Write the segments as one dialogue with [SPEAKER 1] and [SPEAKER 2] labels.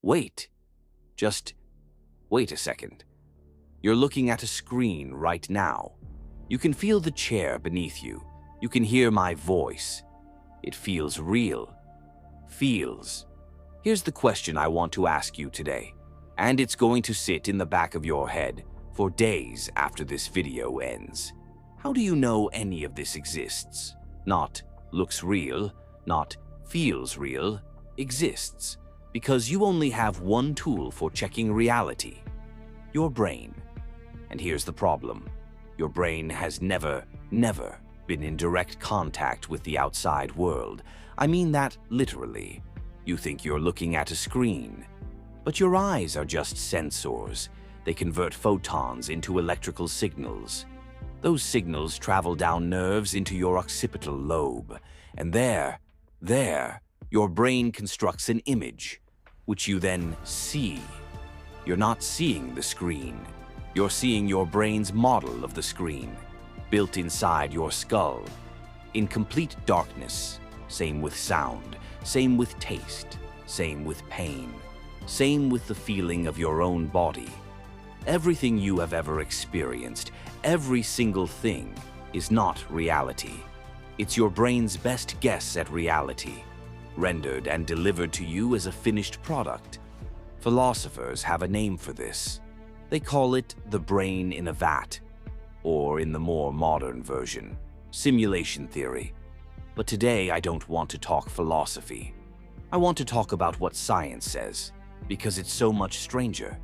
[SPEAKER 1] Wait. Just wait a second. You're looking at a screen right now. You can feel the chair beneath you. You can hear my voice. It feels real. Feels. Here's the question I want to ask you today, and it's going to sit in the back of your head for days after this video ends. How do you know any of this exists? Not looks real, not feels real, exists. Because you only have one tool for checking reality: your brain. And here's the problem. Your brain has never been in direct contact with the outside world. I mean that literally. You think you're looking at a screen, but your eyes are just sensors. They convert photons into electrical signals. Those signals travel down nerves into your occipital lobe, and there, your brain constructs an image, which you then see. You're not seeing the screen. You're seeing your brain's model of the screen, built inside your skull, in complete darkness. Same with sound, same with taste, same with pain, same with the feeling of your own body. Everything you have ever experienced, every single thing, is not reality. It's your brain's best guess at reality, rendered and delivered to you as a finished product. Philosophers have a name for this. They call it the brain in a vat, or in the more modern version, simulation theory. But today I don't want to talk philosophy. I want to talk about what science says, because it's so much stranger.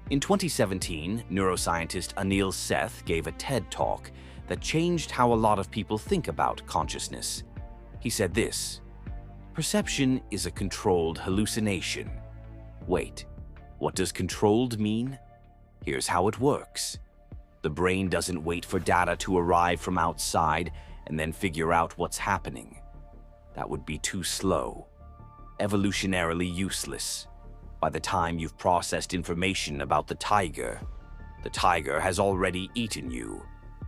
[SPEAKER 1] In 2017, neuroscientist Anil Seth gave a TED Talk that changed how a lot of people think about consciousness. He said this: perception is a controlled hallucination. Wait, what does controlled mean? Here's how it works. The brain doesn't wait for data to arrive from outside and then figure out what's happening. That would be too slow, evolutionarily useless. By the time you've processed information about the tiger has already eaten you.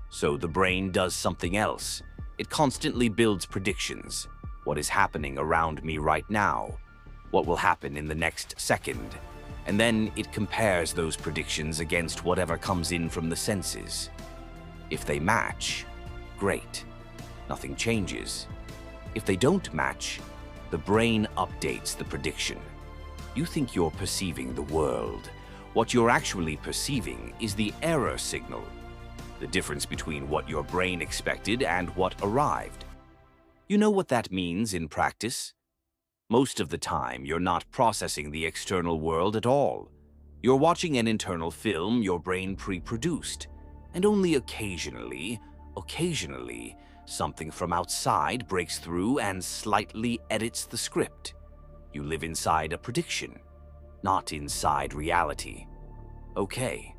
[SPEAKER 1] So the brain does something else. It constantly builds predictions. What is happening around me right now? What will happen in the next second? And then it compares those predictions against whatever comes in from the senses. If they match, great. Nothing changes. If they don't match, the brain updates the prediction. You think you're perceiving the world. What you're actually perceiving is the error signal, the difference between what your brain expected and what arrived. You know what that means in practice? Most of the time, you're not processing the external world at all. You're watching an internal film your brain pre-produced, and only occasionally, something from outside breaks through and slightly edits the script. You live inside a prediction, not inside reality. Okay,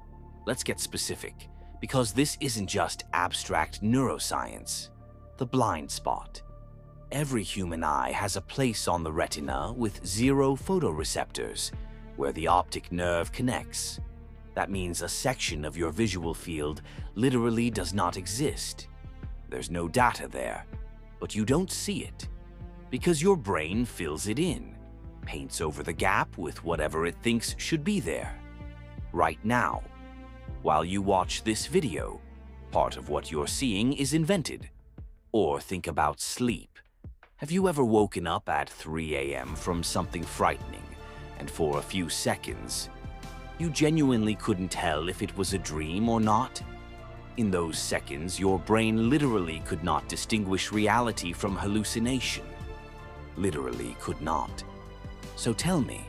[SPEAKER 1] let's get specific, because this isn't just abstract neuroscience. The blind spot. Every human eye has a place on the retina with 0 photoreceptors, where the optic nerve connects. That means a section of your visual field literally does not exist. There's no data there, but you don't see it, because your brain fills it in, paints over the gap with whatever it thinks should be there. Right now, while you watch this video, part of what you're seeing is invented. Or think about sleep. Have you ever woken up at 3 a.m. from something frightening, and for a few seconds, you genuinely couldn't tell if it was a dream or not? In those seconds, your brain literally could not distinguish reality from hallucination. Literally could not. So tell me,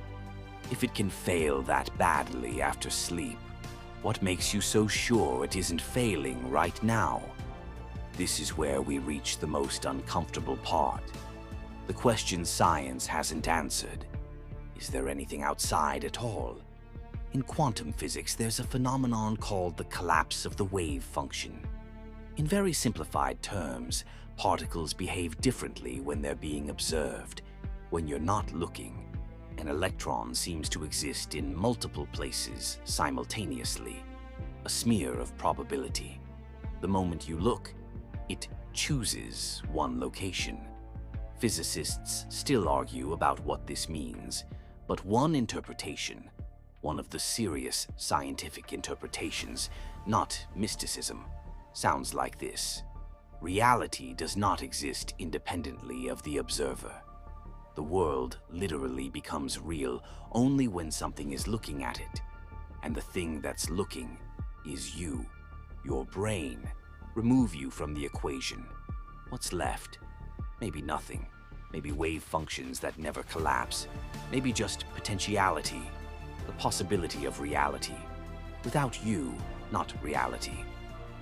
[SPEAKER 1] if it can fail that badly after sleep, what makes you so sure it isn't failing right now? This is where we reach the most uncomfortable part. The question science hasn't answered. Is there anything outside at all? In quantum physics, there's a phenomenon called the collapse of the wave function. In very simplified terms, particles behave differently when they're being observed. When you're not looking, an electron seems to exist in multiple places simultaneously, a smear of probability. The moment you look, it chooses one location. Physicists still argue about what this means, But one interpretation, one of the serious scientific interpretations, not mysticism, sounds like this. Reality does not exist independently of the observer. The world literally becomes real only when something is looking at it. And the thing that's looking is you, your brain. Remove you from the equation. What's left? Maybe nothing. Maybe wave functions that never collapse. Maybe just potentiality, the possibility of reality. Without you, not reality.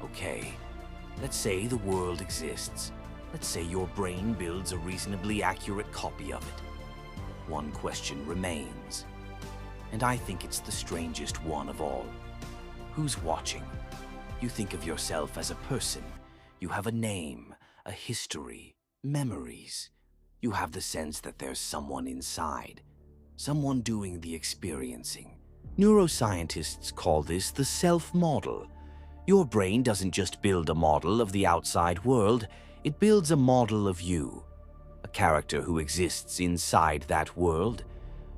[SPEAKER 1] Okay, let's say the world exists. Let's say your brain builds a reasonably accurate copy of it. One question remains, and I think it's the strangest one of all. Who's watching? You think of yourself as a person. You have a name, a history, memories. You have the sense that there's someone inside, someone doing the experiencing. Neuroscientists call this the self-model. Your brain doesn't just build a model of the outside world, it builds a model of you, a character who exists inside that world.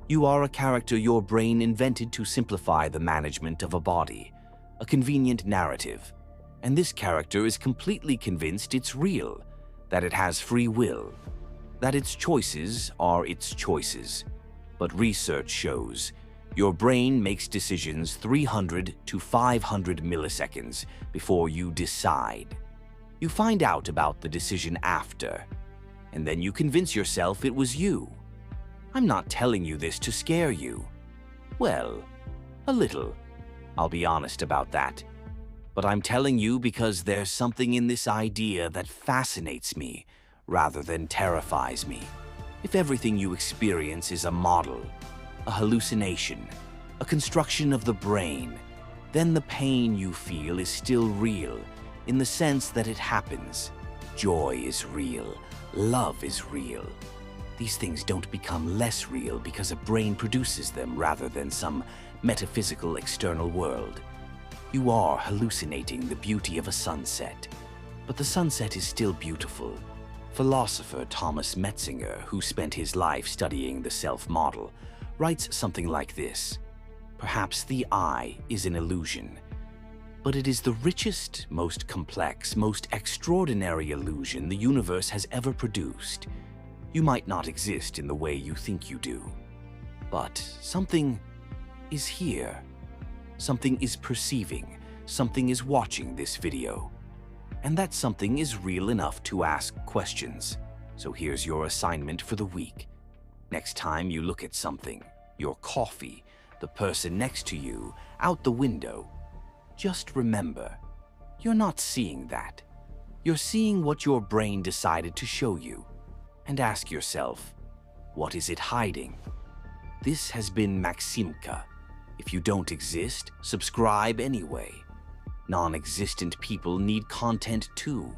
[SPEAKER 1] You are a character your brain invented to simplify the management of a body, a convenient narrative. And this character is completely convinced it's real, that it has free will, that its choices are its choices. But research shows your brain makes decisions 300 to 500 milliseconds before you decide. You find out about the decision after, and then you convince yourself it was you. I'm not telling you this to scare you. Well, a little. I'll be honest about that. But I'm telling you because there's something in this idea that fascinates me rather than terrifies me. If everything you experience is a model, a hallucination, a construction of the brain, then the pain you feel is still real in the sense that it happens. Joy is real. Love is real. These things don't become less real because a brain produces them rather than some metaphysical external world. You are hallucinating the beauty of a sunset, but the sunset is still beautiful. Philosopher Thomas Metzinger, who spent his life studying the self-model, writes something like this: perhaps the eye is an illusion, but it is the richest, most complex, most extraordinary illusion the universe has ever produced. You might not exist in the way you think you do, but something is here. Something is perceiving, something is watching this video. And that something is real enough to ask questions. So here's your assignment for the week. Next time you look at something, your coffee, the person next to you, out the window, just remember, you're not seeing that. You're seeing what your brain decided to show you. And ask yourself, what is it hiding? This has been Maximka. If you don't exist, subscribe anyway. Non-existent people need content too.